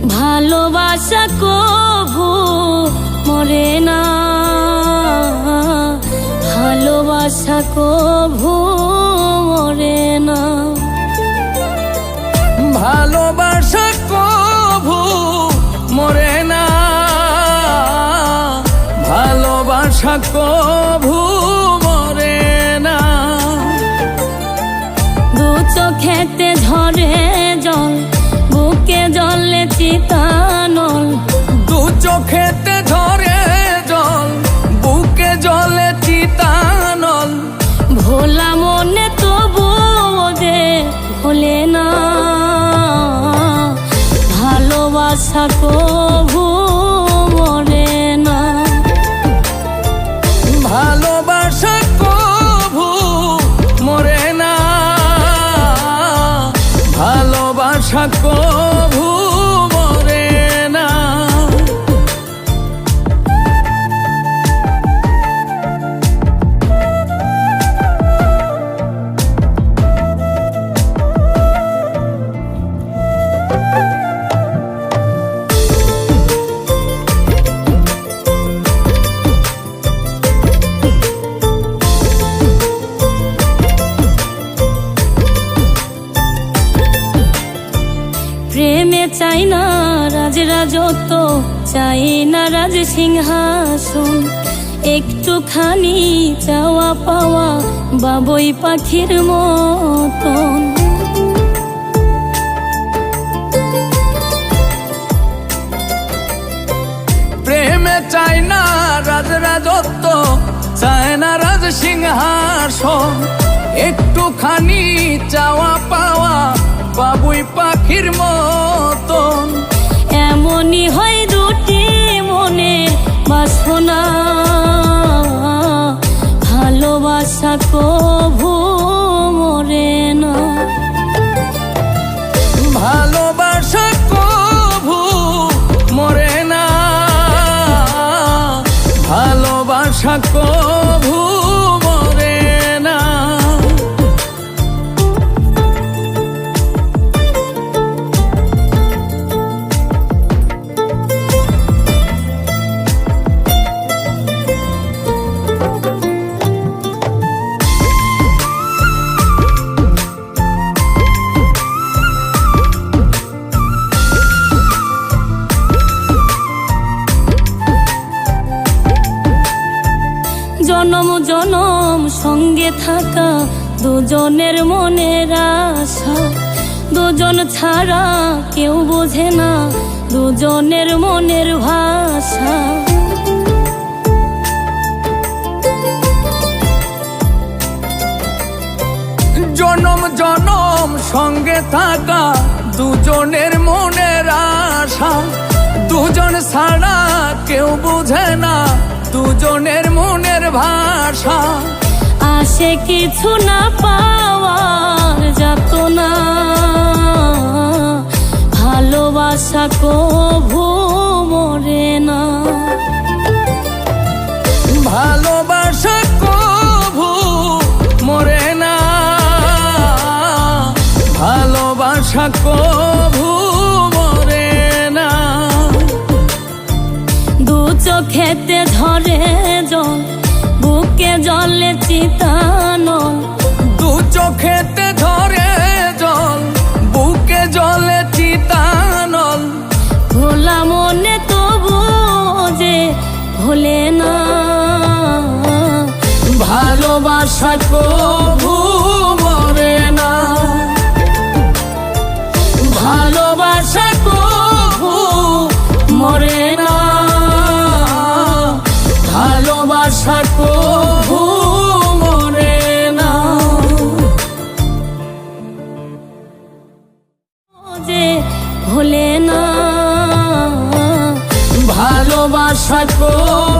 ভালোবাসা কভু মরে না, ভালোবাসা কভু মরে না, ভালোবাসা কভু মরে না, ভালোবাসা কভু মরে না। দু চোখেতে ঝরে জল, বুকে জলে চিতানল, দু চোখেতে ঝরে জল, বুকে জলে চিতানল। ভোলা মনে তবু ওদের ভোলে না, ভালোবাসা কভু মরে না, ভালোবাসা কভু মরে না, ভালোবাসা কভু মরে না। প্রেমে চাই না রাজ রাজত্ব, চাই না রাজ সিংহাসন, একটুখানি চাওয়া পাওয়া বাবুই পাখির মতন। প্রেমে চাই না রাজ রাজত্ব, চায় না রাজ সিংহাসন, একটুখানি চাওয়া পাওয়া বাবুই পাখির মতন। এমনই হয় দুটি মনে বাসনা, ভালোবাসা কভু মরে না, ভালোবাসা কভু মরে না, ভালোবাসা কভু মরে না। জনম জনম সঙ্গে থাকা দুজনের মনের আশা, দুজন ছাড়া কেউ বোঝে না দুজনের মনের ভাষা। জনম জনম সঙ্গে থাকা দুজনের মনের আশা, দুজন ছাড়া কেউ বোঝে না দুজনের মনের ভাষা। আসে কিছু না পাওয়ার যাত না, ভালোবাসা কভু মরে না, ভালোবাসা কভু মরে না, ভালোবাসা কভু মরে না। দু চোখেতে ঝরে জল, বুকে জলে চিতানল, দু চোখেতে ঝরে জল, বুকে জলে চিতানল। ভোলা মনে তবু যে ভোলে না, ভালোবাসা কভু মরে না, ভালোবাসা কভু মরে না, ভালোবাসা কভু মরে না। যে ভোলে না, ভালোবাসা কভু